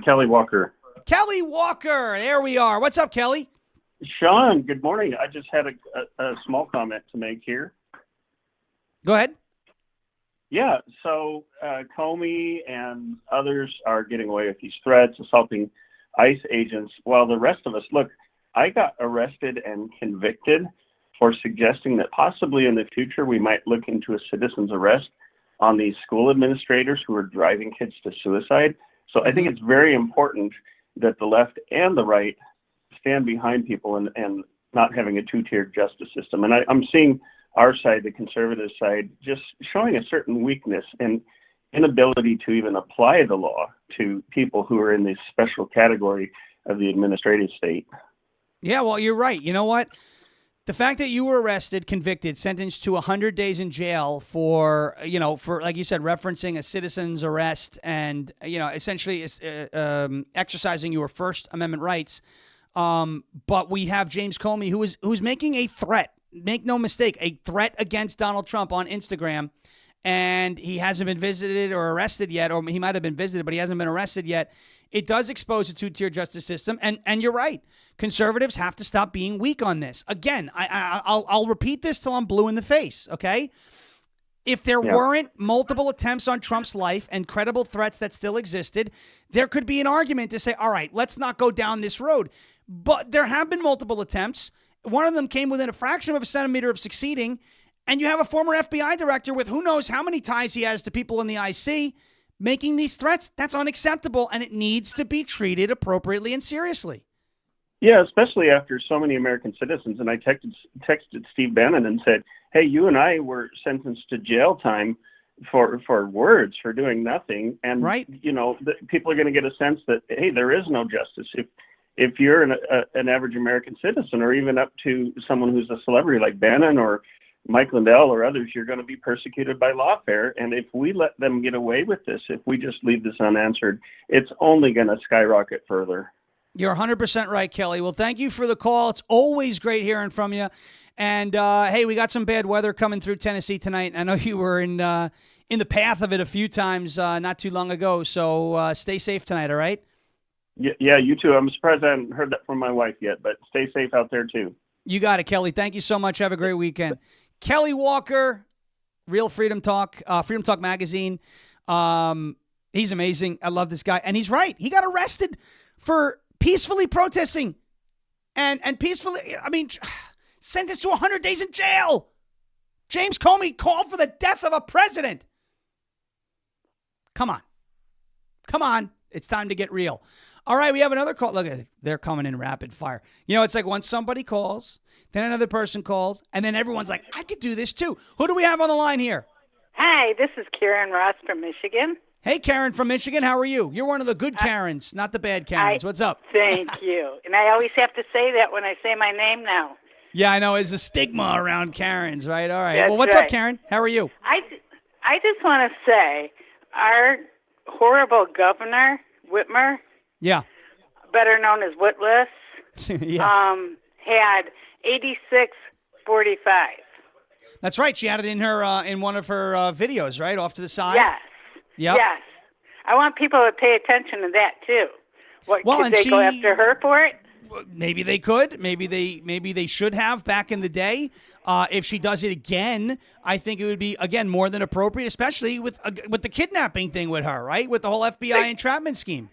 Kelly Walker. Kelly Walker. There we are. What's up, Kelly? Sean, good morning. I just had a small comment to make here. Go ahead. Yeah, so Comey and others are getting away with these threats, assaulting ICE agents, while the rest of us, look, I got arrested and convicted for suggesting that possibly in the future we might look into a citizen's arrest on these school administrators who are driving kids to suicide. So I think it's very important that the left and the right stand behind people and not having a two-tiered justice system. And I'm seeing our side, the conservative side, just showing a certain weakness and inability to even apply the law to people who are in this special category of the administrative state. Yeah, well, you're right. You know what? The fact that you were arrested, convicted, sentenced to 100 days in jail for like you said, referencing a citizen's arrest and, essentially exercising your First Amendment rights. But we have James Comey, who's making a threat. Make no mistake, a threat against Donald Trump on Instagram, and he hasn't been visited or arrested yet, or he might have been visited, but he hasn't been arrested yet. It does expose a two-tier justice system, and you're right. Conservatives have to stop being weak on this. Again, I'll repeat this till I'm blue in the face, okay? If there weren't multiple attempts on Trump's life and credible threats that still existed, there could be an argument to say, all right, let's not go down this road. But there have been multiple attempts. One of them came within a fraction of a centimeter of succeeding, and you have a former FBI director with who knows how many ties he has to people in the IC making these threats. That's unacceptable, and it needs to be treated appropriately and seriously. Yeah, especially after so many American citizens. And I texted Steve Bannon and said, hey, you and I were sentenced to jail time for words, for doing nothing. And, right. People are going to get a sense that, hey, there is no justice. If you're an average American citizen, or even up to someone who's a celebrity like Bannon or Mike Lindell or others, you're going to be persecuted by lawfare. And if we let them get away with this, if we just leave this unanswered, it's only going to skyrocket further. You're 100% right, Kelly. Well, thank you for the call. It's always great hearing from you. And, hey, we got some bad weather coming through Tennessee tonight. I know you were in the path of it a few times not too long ago. So stay safe tonight, all right? Yeah, you too. I'm surprised I haven't heard that from my wife yet, but stay safe out there too. You got it, Kelly. Thank you so much. Have a great weekend. Kelly Walker, Real Freedom Talk, Freedom Talk Magazine. He's amazing. I love this guy. And he's right. He got arrested for peacefully protesting and peacefully, sentenced to 100 days in jail. James Comey called for the death of a president. Come on. It's time to get real. All right, we have another call. Look, they're coming in rapid fire. It's like once somebody calls, then another person calls, and then everyone's like, I could do this too. Who do we have on the line here? Hi, this is Karen Ross from Michigan. Hey, Karen from Michigan. How are you? You're one of the good Karens, not the bad Karens. What's up? Thank you. And I always have to say that when I say my name now. Yeah, I know. There's a stigma around Karens, right? All right. That's well, what's up, right. Karen? How are you? I just want to say our horrible governor, Whitmer, Yeah. better known as Witless, yeah. had 86-45. That's right. She had it in her in one of her videos, right? Off to the side. Yes. Yep. Yes. I want people to pay attention to that, too. What, Well, could and they go after her for it? Maybe they could. Maybe they should have back in the day. If she does it again, I think it would be again more than appropriate, especially with the kidnapping thing with her, right? With the whole FBI entrapment scheme.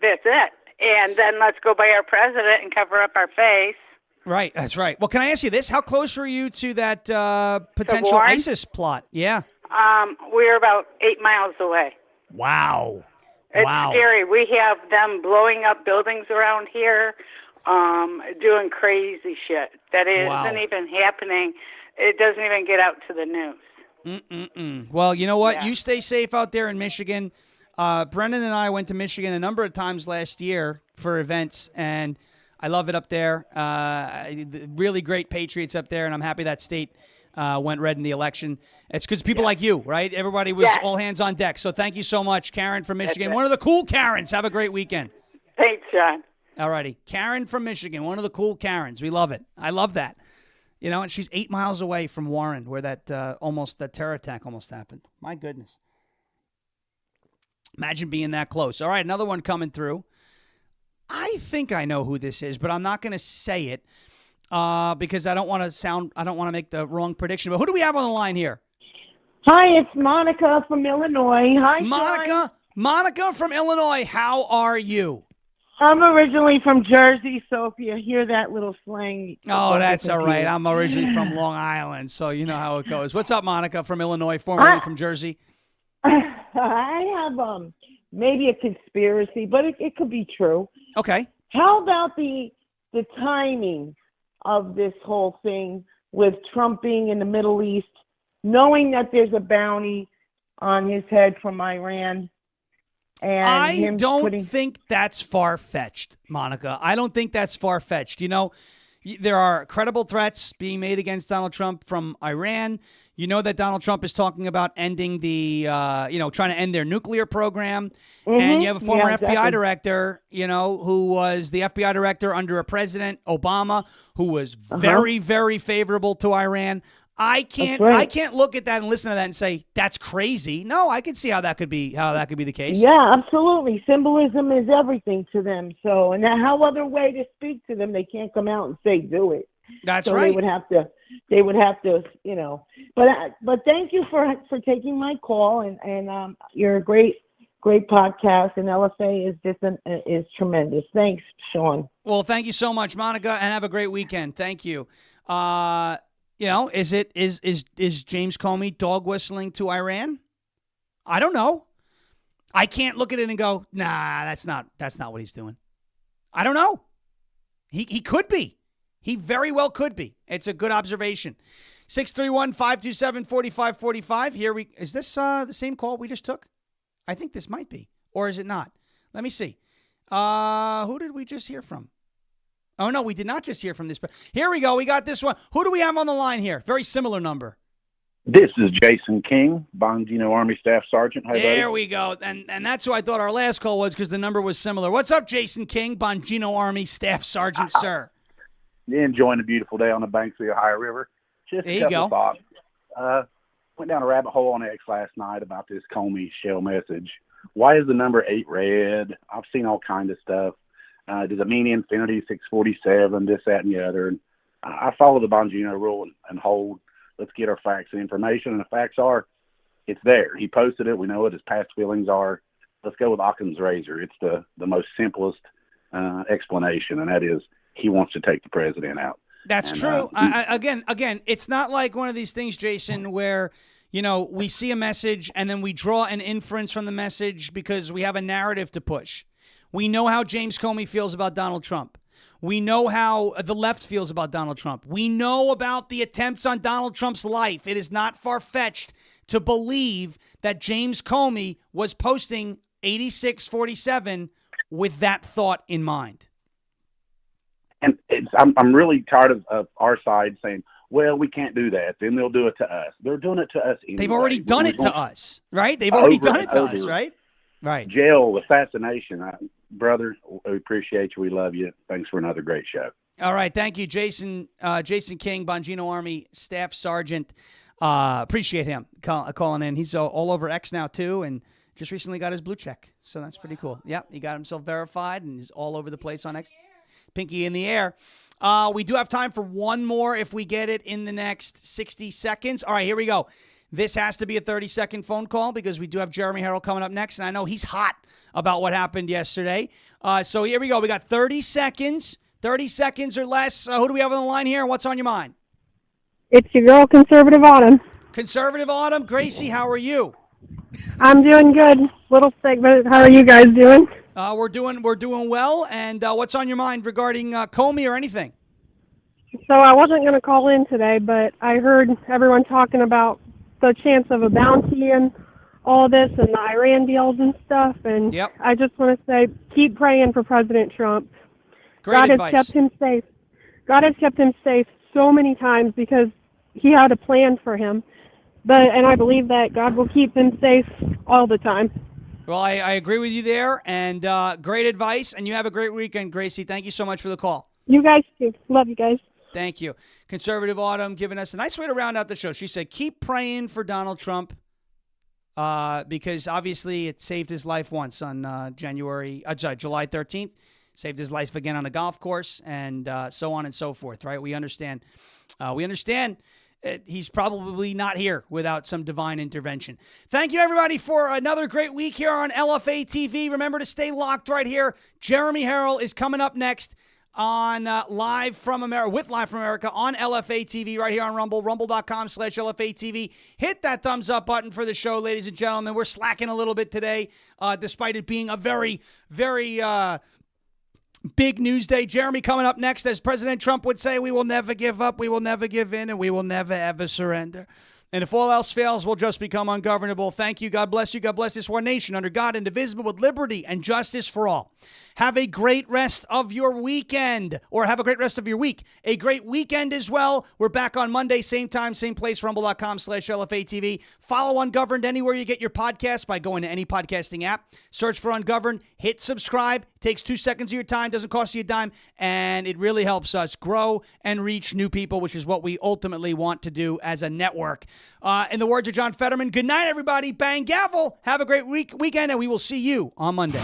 That's it. And then let's go by our president and cover up our face. Right. That's right. Well, can I ask you this? How close were you to that potential Warren? ISIS plot? Yeah. We're about 8 miles away. Wow. It's wow. scary. We have them blowing up buildings around here, doing crazy shit that isn't even happening. It doesn't even get out to the news. Well, you know what? Yeah. You stay safe out there in Michigan. Brendan and I went to Michigan a number of times last year for events, and I love it up there. Really great Patriots up there, and I'm happy that state went red in the election. It's because people like you, right? Everybody was all hands on deck. So thank you so much, Karen from Michigan. One of the cool Karens. Have a great weekend. Thanks, John. All righty. Karen from Michigan, one of the cool Karens. We love it. I love that. You know, and she's 8 miles away from Warren, where that terror attack almost happened. My goodness. Imagine being that close. All right, another one coming through. I think I know who this is, but I'm not going to say it because I don't want to make the wrong prediction. But who do we have on the line here? Hi, it's Monica from Illinois. Hi, Monica. Monica from Illinois. How are you? I'm originally from Jersey, so if you hear that little slang. Oh, that's all right. I'm originally from Long Island, so you know how it goes. What's up, Monica from Illinois, formerly from Jersey? I have maybe a conspiracy, but it could be true. Okay. How about the timing of this whole thing with Trump being in the Middle East, knowing that there's a bounty on his head from Iran? And I don't think that's far-fetched, Monica. I don't think that's far-fetched. You know, there are credible threats being made against Donald Trump from Iran. You know that Donald Trump is talking about ending trying to end their nuclear program. And you have a former FBI director, who was the FBI director under a President Obama, who was very, very favorable to Iran. I can't look at that and listen to that and say that's crazy. No, I can see how that could be the case. Yeah, absolutely. Symbolism is everything to them. So, and how other way to speak to them? They can't come out and say do it. That's so right. They would have to, But thank you for taking my call, and you're a great podcast, and LFA is is tremendous. Thanks, Sean. Well, thank you so much, Monica, and have a great weekend. Thank you. Is James Comey dog whistling to Iran? I don't know. I can't look at it and go, nah, that's not what he's doing. I don't know. He could be. He very well could be. It's a good observation. 631-527-4545. Is this the same call we just took? I think this might be. Or is it not? Let me see. Who did we just hear from? Oh, no, we did not just hear from this. Here we go. We got this one. Who do we have on the line here? Very similar number. This is Jason King, Bongino Army Staff Sergeant. Hi, there buddy. we go. And that's who I thought our last call was because the number was similar. What's up, Jason King, Bongino Army Staff Sergeant, sir? Enjoying a beautiful day on the banks of the Ohio River. Just there a couple of thoughts. Went down a rabbit hole on X last night about this Comey shell message. Why is the number 8 red? I've seen all kinds of stuff. Does it mean Infinity 647, this, that, and the other? And I follow the Bongino rule and hold, let's get our facts and information. And the facts are, it's there. He posted it. We know what his past feelings are. Let's go with Occam's razor. It's the most simplest explanation, and that is he wants to take the president out. That's true. Again, it's not like one of these things, Jason, where we see a message and then we draw an inference from the message because we have a narrative to push. We know how James Comey feels about Donald Trump. We know how the left feels about Donald Trump. We know about the attempts on Donald Trump's life. It is not far-fetched to believe that James Comey was posting 8647 with that thought in mind. And I'm really tired of our side saying, well, we can't do that. Then they'll do it to us. They're doing it to us anyway. They've already done it to us, right? They've already done it to us, right? Right. Jail, assassination. Brother, we appreciate you. We love you. Thanks for another great show. All right. Thank you, Jason. Jason King, Bongino Army Staff Sergeant. Appreciate him calling in. He's all over X now, too, and just recently got his blue check. So that's pretty cool. Yep, he got himself verified, and he's all over the place on X. Pinky in the air. We do have time for one more if we get it in the next 60 seconds. All right, here we go. This has to be a 30-second phone call because we do have Jeremy Harrell coming up next, and I know he's hot about what happened yesterday. So here we go. We got 30 seconds. 30 seconds or less. Who do we have on the line here, and what's on your mind? It's your girl, Conservative Autumn. Conservative Autumn. Gracie, how are you? I'm doing good. Little sick, but how are you guys doing? We're doing well. And what's on your mind regarding Comey or anything? So I wasn't going to call in today, but I heard everyone talking about the chance of a bounty and all this and the Iran deals and stuff. And I just want to say, keep praying for President Trump. Great God advice. has kept him safe. God has kept him safe so many times because he had a plan for him. And I believe that God will keep him safe all the time. Well, I agree with you there, and great advice, and you have a great weekend, Gracie. Thank you so much for the call. You guys too. Love you guys. Thank you. Conservative Autumn giving us a nice way to round out the show. She said, keep praying for Donald Trump because obviously it saved his life once on July 13th. Saved his life again on the golf course and so on and so forth, right? We understand. He's probably not here without some divine intervention. Thank you, everybody, for another great week here on LFA TV. Remember to stay locked right here. Jeremy Harrell is coming up next on Live from America on LFA TV right here on Rumble, rumble.com/LFA TV. Hit that thumbs up button for the show, ladies and gentlemen. We're slacking a little bit today, despite it being a very, very big news day. Jeremy coming up next. As President Trump would say, we will never give up, we will never give in, and we will never, ever surrender. And if all else fails, we'll just become ungovernable. Thank you. God bless you. God bless this one nation under God, indivisible, with liberty and justice for all. Have a great rest of your weekend, or have a great rest of your week. A great weekend as well. We're back on Monday, same time, same place, rumble.com/LFA TV. Follow Ungoverned anywhere you get your podcast by going to any podcasting app. Search for Ungoverned. Hit subscribe. Takes 2 seconds of your time. Doesn't cost you a dime. And it really helps us grow and reach new people, which is what we ultimately want to do as a network. In the words of John Fetterman, good night, everybody. Bang gavel. Have a great weekend, and we will see you on Monday.